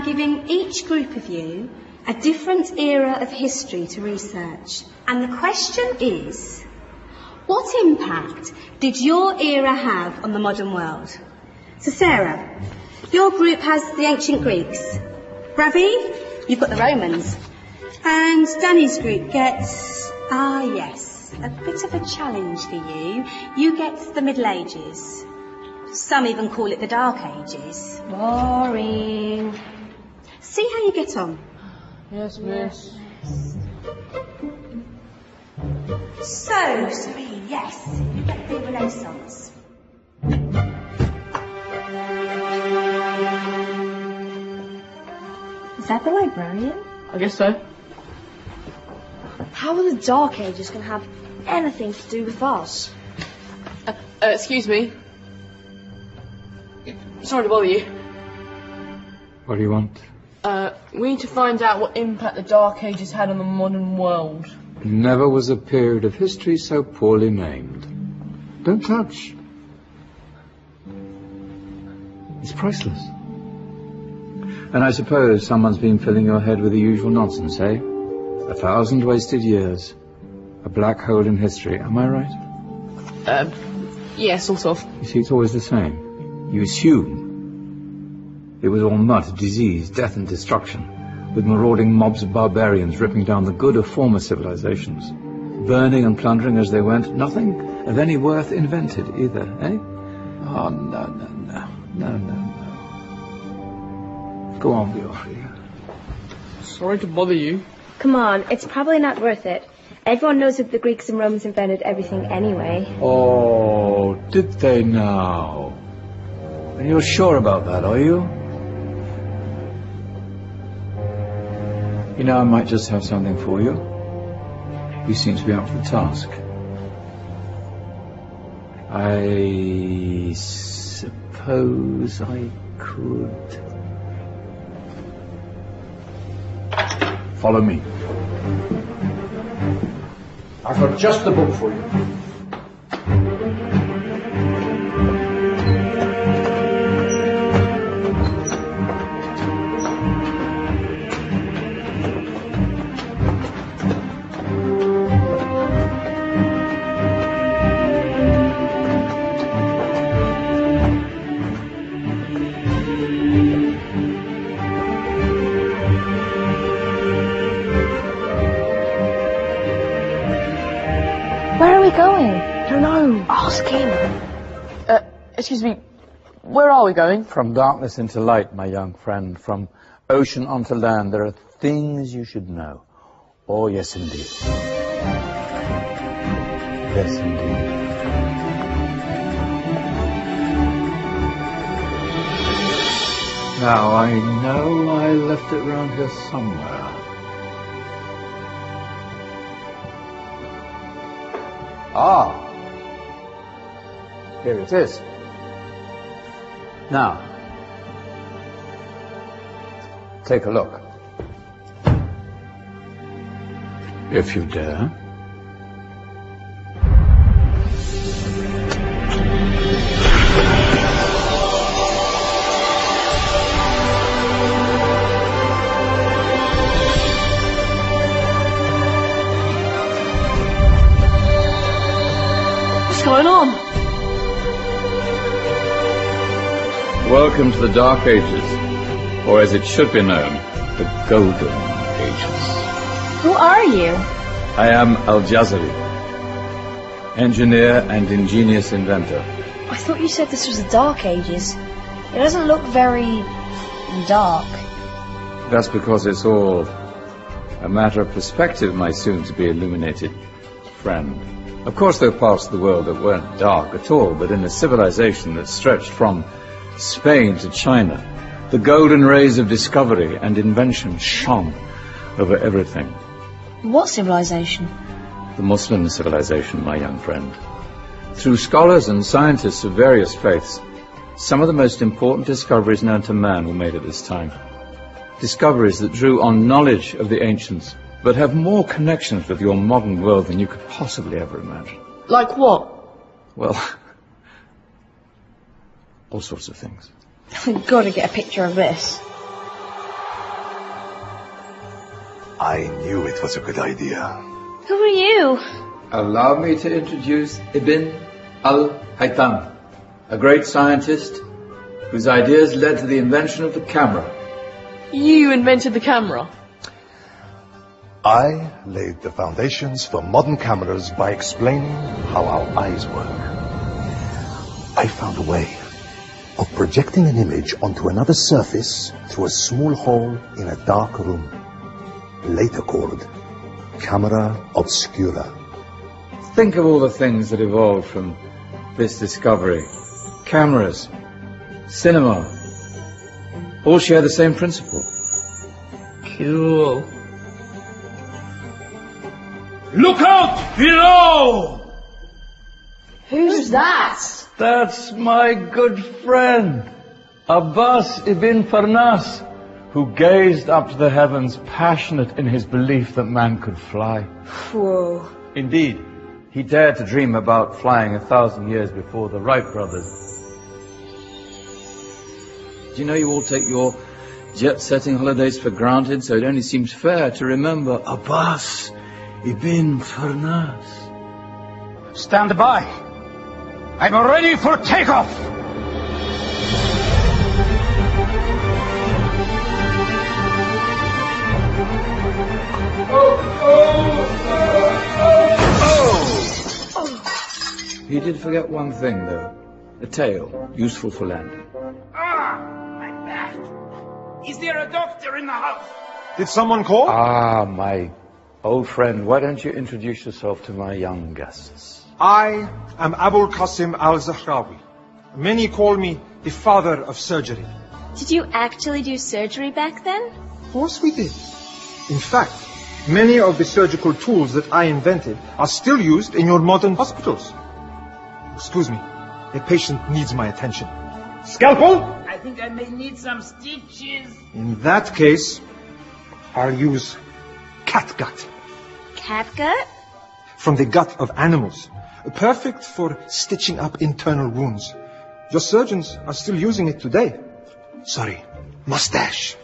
giving each group of you a different era of history to research. And the question is, what impact did your era have on the modern world? So Sarah, your group has the ancient Greeks. Ravi, you've got the Romans. And Danny's group gets, yes, a bit of a challenge for you. You get the Middle Ages. Some even call it the Dark Ages. Boring. See how you get on. Yes, miss. So, Serene, yes, you get the Renaissance. Is that the librarian? I guess so. How are the Dark Ages going to have anything to do with us? Excuse me. Sorry to bother you. What do you want? We need to find out what impact the Dark Ages had on the modern world. Never was a period of history so poorly named. Don't touch. It's priceless. And I suppose someone's been filling your head with the usual nonsense, eh? 1,000 wasted years. A black hole in history, am I right? Yeah, sort of. You see, it's always the same. You assume it was all mud, disease, death and destruction, with marauding mobs of barbarians ripping down the good of former civilizations, burning and plundering as they went. Nothing of any worth invented either, eh? Oh, no. Go on, Biofri. Sorry to bother you. Come on, it's probably not worth it. Everyone knows that the Greeks and Romans invented everything anyway. Oh, did they now? And you're sure about that, are you? You know, I might just have something for you. You seem to be up for the task. I suppose I could... Follow me. I've got just the book for you. Where are we going? I don't know. Ask him. Excuse me. Where are we going? From darkness into light, my young friend. From ocean onto land. There are things you should know. Oh, yes, indeed. Yes, indeed. Now, I know I left it round here somewhere. Ah, here it is. Now, take a look. If you dare. What's going on? Welcome to the Dark Ages, or as it should be known, the Golden Ages. Who are you? I am Al-Jazari, engineer and ingenious inventor. I thought you said this was the Dark Ages. It doesn't look very... dark. That's because it's all a matter of perspective, my soon-to-be illuminated friend. Of course, there are parts of the world that weren't dark at all, but in a civilization that stretched from Spain to China, the golden rays of discovery and invention shone over everything. What civilization? The Muslim civilization, my young friend. Through scholars and scientists of various faiths, some of the most important discoveries known to man were made at this time. Discoveries that drew on knowledge of the ancients, but have more connections with your modern world than you could possibly ever imagine. Like what? Well, all sorts of things. I've got to get a picture of this. I knew it was a good idea. Who are you? Allow me to introduce Ibn al-Haytham, a great scientist whose ideas led to the invention of the camera. You invented the camera? I laid the foundations for modern cameras by explaining how our eyes work. I found a way of projecting an image onto another surface through a small hole in a dark room, later called camera obscura. Think of all the things that evolved from this discovery. Cameras, cinema, all share the same principle. Cool. Look out below! Who's that? That's my good friend, Abbas ibn Farnas, who gazed up to the heavens, passionate in his belief that man could fly. Whoa. Indeed, he dared to dream about flying 1,000 years before the Wright brothers. Do you know you all take your jet-setting holidays for granted, so it only seems fair to remember Abbas ibn Farnas. Stand by. I'm ready for takeoff. He did forget one thing, though. A tail, useful for landing. My back. Is there a doctor in the house? Did someone call? Ah, my old friend, why don't you introduce yourself to my young guests? I am Abul Qasim al-Zahrawi. Many call me the father of surgery. Did you actually do surgery back then? Of course we did. In fact, many of the surgical tools that I invented are still used in your modern hospitals. Excuse me, a patient needs my attention. Scalpel? I think I may need some stitches. In that case, I'll use catgut. Catgut? From the gut of animals. Perfect for stitching up internal wounds. Your surgeons are still using it today. Sorry, mustache.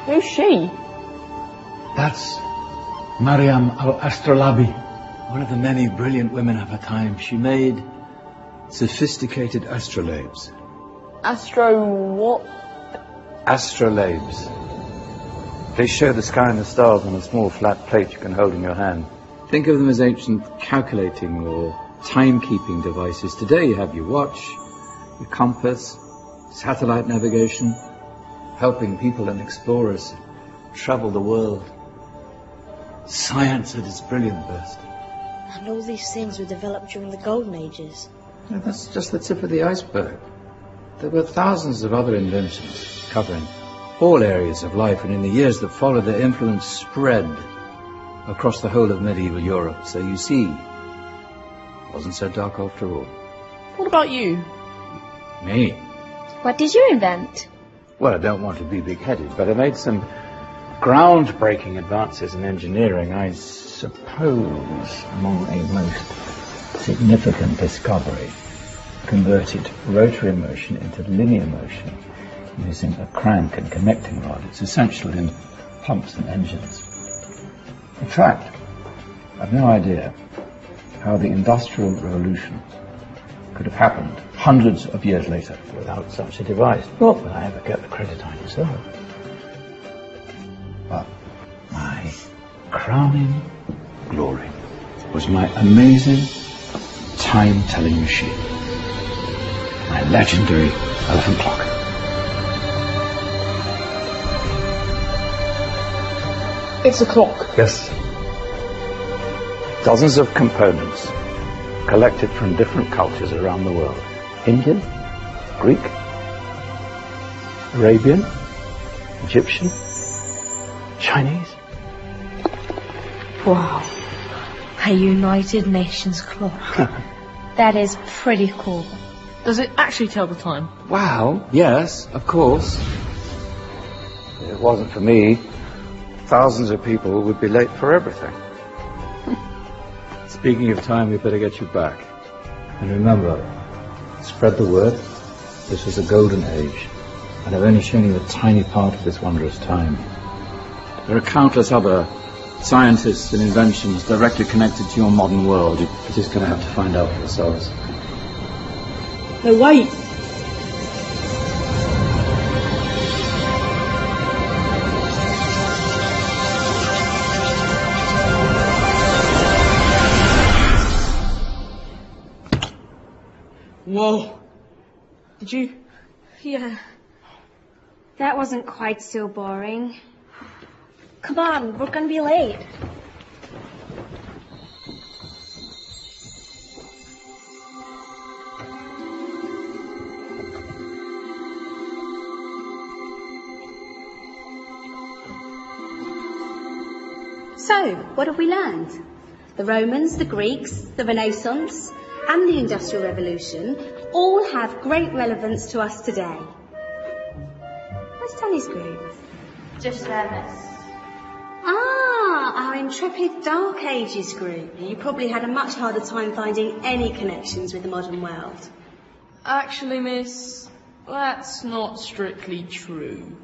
Who's she? That's Maryam al-Astrolabi, one of the many brilliant women of her time. She made sophisticated astrolabes. Astro what? Astrolabes. They show the sky and the stars on a small flat plate you can hold in your hand. Think of them as ancient calculating or timekeeping devices. Today you have your watch, your compass, satellite navigation, helping people and explorers travel the world. Science at its brilliant best. And all these things were developed during the Golden Ages. Yeah, that's just the tip of the iceberg. There were thousands of other inventions covering all areas of life, and in the years that followed, their influence spread across the whole of medieval Europe. So you see, it wasn't so dark after all. What about you? Me? What did you invent? Well, I don't want to be big-headed, but I made some groundbreaking advances in engineering. I suppose my most significant discovery converted rotary motion into linear motion using a crank and connecting rod. It's essential in pumps and engines. In fact, I've no idea how the Industrial Revolution could have happened hundreds of years later without such a device. Not that I ever get the credit I deserve. But my crowning glory was my amazing time-telling machine. My legendary elephant clock. It's a clock. Yes. Dozens of components collected from different cultures around the world. Indian, Greek, Arabian, Egyptian, Chinese. Wow. A United Nations clock. That is pretty cool. Does it actually tell the time? Wow, yes, of course. If it wasn't for me, thousands of people would be late for everything. Speaking of time, we better get you back. And remember, Spread the word. This was a golden age, and I've only shown you a tiny part of this wondrous time. There are countless other scientists and inventions directly connected to your modern world. You're just going to have to find out for yourselves. No, wait! Whoa. Did you? Yeah. That wasn't quite so boring. Come on, we're gonna be late. So, what have we learned? The Romans, the Greeks, the Renaissance, and the Industrial Revolution all have great relevance to us today. Where's Danny's group? Just there, miss. Ah, our intrepid Dark Ages group. You probably had a much harder time finding any connections with the modern world. Actually, miss, that's not strictly true.